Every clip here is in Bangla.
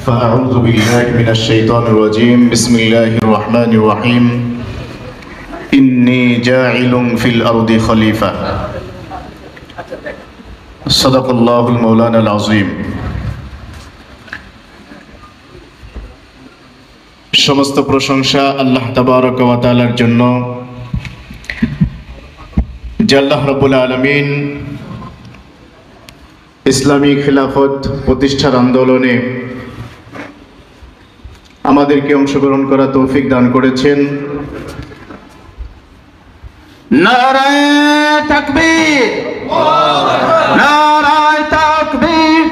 فأعوذ بالله من الشيطان الرجيم بسم الله الرحمن الرحيم إني جاعل في الأرض خليفة صدق الله المولانا العظيم সমস্ত প্রশংসা আল্লাহ তাবারক ওয়া তাআলার জন্য যে আল্লাহ রাব্বুল আলামিন ইসলামী খিলাফত প্রতিষ্ঠার আন্দোলনে আমাদেরকে অংশগ্রহণ করার তৌফিক দান করেছেন। নারায়ে তাকবীর, নারায়ে তাকবীর,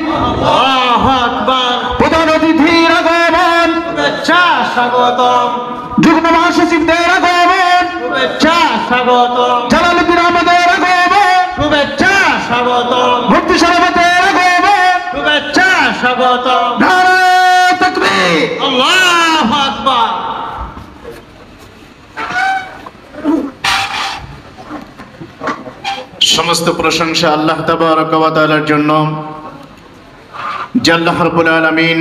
আল্লাহু আকবার। প্রধান অতিথির আগমন, শুভেচ্ছা স্বাগতম। যুগ্ম মহাসচিবদের আগমন, শুভেচ্ছা স্বাগতম। জালালউদ্দিন আহমদের আগমন, শুভেচ্ছা স্বাগতম। মুফতি সাহেবের আগমন, শুভেচ্ছা স্বাগতম। নারায়ে তাকবীর, আল্লাহু আকবার। সমস্ত প্রশংসা আল্লাহ তাবারক ওয়া তাআলার জন্য যে আল্লাহ রাব্বুল আলামিন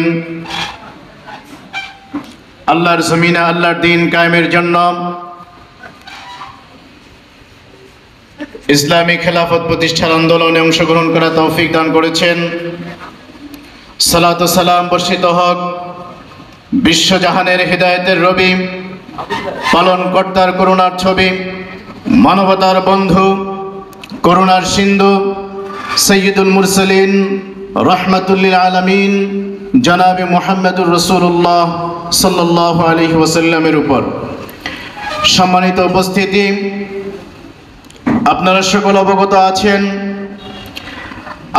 আল্লাহর জমিনে আল্লাহর দ্বীন কায়েমের জন্য ইসলামী খেলাফত প্রতিষ্ঠার আন্দোলনে অংশগ্রহণ করার তৌফিক দান করেছেন। সালাত ও সালাম বর্ষিত হোক বিশ্বজাহানের হিদায়াতের রবি, পালনকর্তার করুণার ছবি, মানবতার বন্ধু, করুণার সিন্ধু, সৈয়দুল মুরসালিন রাহমাতুল লিল আলামিন জনাবে মুহাম্মদুর রাসূলুল্লাহ সাল্লাল্লাহু আলাইহি ওয়াসাল্লামের উপর। সম্মানিত উপস্থিতি, আপনারা সকল অবগত আছেন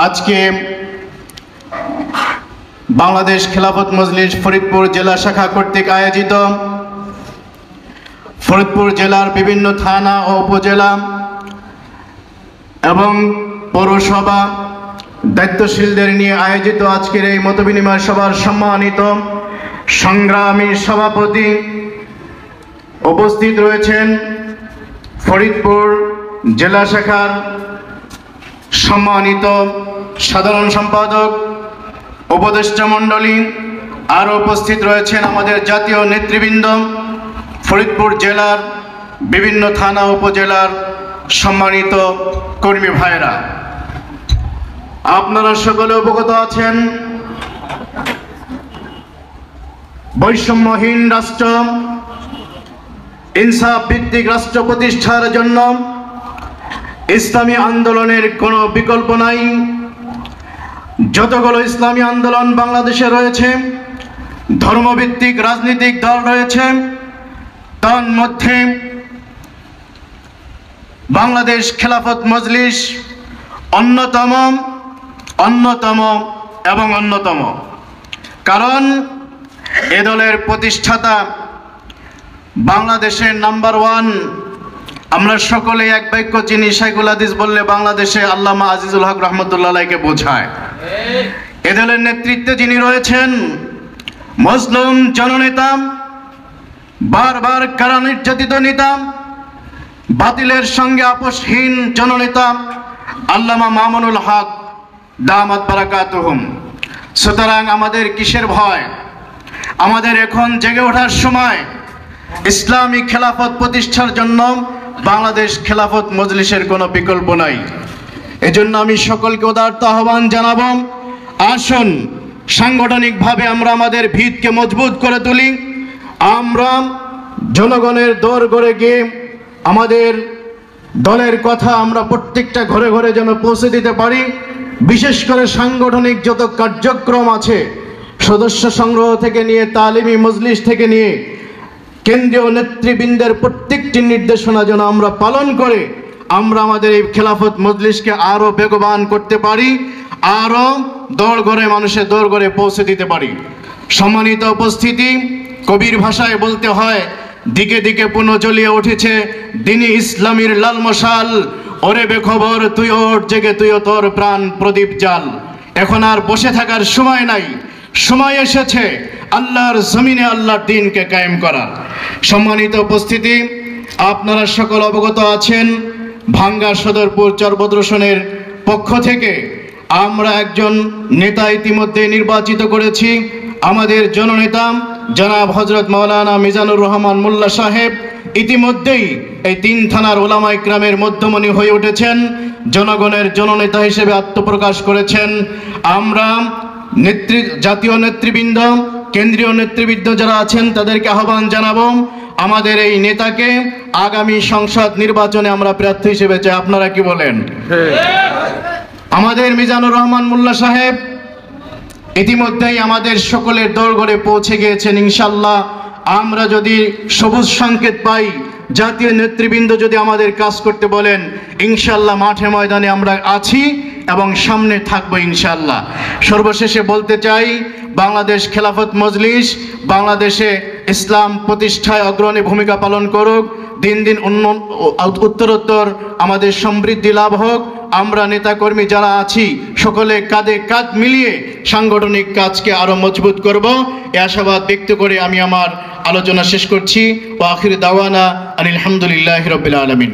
আজকে বাংলাদেশ খেলাফত মজলিস ফরিদপুর জেলা শাখা কর্তৃক আয়োজিত ফরিদপুর জেলার বিভিন্ন থানা ও উপজেলা এবং পৌরসভা দায়িত্বশীলদের নিয়ে আয়োজিত আজকের এই মতবিনিময় সভার সম্মানিত সংগ্রামী সভাপতি উপস্থিত রয়েছেন ফরিদপুর জেলা শাখার সম্মানিত সাধারণ সম্পাদক, উপদেষ্টা মণ্ডলী, আরও উপস্থিত রয়েছেন আমাদের জাতীয় নেতৃবৃন্দ, ফরিদপুর জেলার বিভিন্ন থানা উপজেলার সম্মানিত কর্মী ভাইরা। আপনারা সকলে অবগত আছেন বৈষম্যহীন রাষ্ট্র, ইনসাফ ভিত্তিক রাষ্ট্র প্রতিষ্ঠার জন্য ইসলামী আন্দোলনের কোনো বিকল্প নাই। যতগুলো ইসলামী আন্দোলন বাংলাদেশে রয়েছে, ধর্মভিত্তিক রাজনৈতিক দল রয়েছে, তার মধ্যে বাংলাদেশ খেলাফত মজলিস অন্যতম এবং অন্যতম। কারণ এ দলের প্রতিষ্ঠাতা বাংলাদেশের নাম্বার ওয়ান, আমরা সকলে এক বাক্য চিনি, শাইখুল হাদিস বললে বাংলাদেশে আল্লামা আজিজুল হক রহমতুল্লাহ আলাইহিকে বোঝায়। এ দলের নেতৃত্বে যিনি রয়েছেন মজলুম জননেতা, বারবার কারা নির্যাতিত নেতা, বাতিলের সঙ্গে আপোষহীন জননেতা আল্লামা মামুনুল হক দামাত বারাকাতুহুম। সুতরাং আমাদের কিসের ভয়? আমাদের এখন জেগে ওঠার সময়। ইসলামী খেলাফত প্রতিষ্ঠার জন্য বাংলাদেশ খেলাফত মজলিসের কোনো বিকল্প নাই। এজন্য আমি সকলকে উদারত আহ্বান জানাবো, আসুন সাংগঠনিকভাবে আমরা আমাদের ভিতকে মজবুত করে তুলি। আমরা জনগণের দৌড় গড়ে গিয়ে আমাদের দলের কথা আমরা প্রত্যেকটা ঘরে ঘরে যেন পৌঁছে দিতে পারি। বিশেষ করে সাংগঠনিক যত কার্যক্রম আছে, সদস্য সংগ্রহ থেকে নিয়ে তালিমি মজলিস থেকে নিয়ে কেন্দ্রীয় নেতৃবৃন্দের প্রত্যেকটি নির্দেশনা যেন আমরা পালন করে আমরা আমাদের এই খেলাফত মজলিসকে আরও বেগবান করতে পারি, আরও দৌড় গড়ে মানুষের দৌড় গড়ে পৌঁছে দিতে পারি। সম্মানিত উপস্থিতি, কবির ভাষায় বলতে হয়, দিকে দিকে পুনঃ জ্বলিয়ে উঠেছে দিনী ইসলামীর লাল মশাল, ওরে বেখবর তুই ওর জেগে তুইও তোর প্রাণ প্রদীপ জাল। এখন আর বসে থাকার সময় নাই, সময় এসেছে আল্লাহর জমিনে আল্লাহর দ্বীনকে কায়েম করার। সম্মানিত উপস্থিতি, আপনারা সকল অবগত আছেন ভাঙ্গা সদরপুর চরবদ্রসনের পক্ষ থেকে আমরা একজন নেতা ইতিমধ্যে নির্বাচিত করেছি। আমাদের জননেতা জনাব হযরত মাওলানা মিজানুর রহমান মোল্লা সাহেব ইতিমধ্যেই এই 3 থানার ওলামা ইকরামের মধ্যমণি হয়ে উঠেছেন, জনগণের জননেতা হিসেবে আত্মপ্রকাশ করেছেন। আমরা জাতীয় নেতৃবৃন্দ, কেন্দ্রীয় নেতৃবৃন্দ যারা আছেন তাদেরকে আহ্বান জানাবো, আমাদের এই নেতাকে আগামী সংসদ নির্বাচনে আমরা প্রার্থী হিসেবে চাই। আপনারা কি বলেন? আমাদের মিজানুর রহমান মোল্লা সাহেব ইতিমধ্যেই আমাদের সকলের দোরগোড়ে পৌঁছে গিয়েছেন। ইনশাআল্লাহ আমরা যদি সবুজ সংকেত পাই, জাতীয় নেতৃবৃন্দ যদি আমাদের কাজ করতে বলেন, ইনশাআল্লাহ মাঠে ময়দানে আমরা আছি এবং সামনে থাকবো ইনশাআল্লাহ। সর্বশেষে বলতে চাই, বাংলাদেশ খেলাফত মজলিস বাংলাদেশে ইসলাম প্রতিষ্ঠায় অগ্রণী ভূমিকা পালন করুক, দিন দিন উত্তরোত্তর আমাদের সমৃদ্ধি লাভ হোক। আমরা নেতাকর্মী যারা আছি সকলে কাঁধে কাঁধ মিলিয়ে সাংগঠনিক কাজকে আরো মজবুত করব, এই আশাবাদ ব্যক্ত করে আমি আমার আলোচনা শেষ করছি। ওয়া আখির দাওয়ানা আলহামদুলিল্লাহি রাব্বিল আলামিন।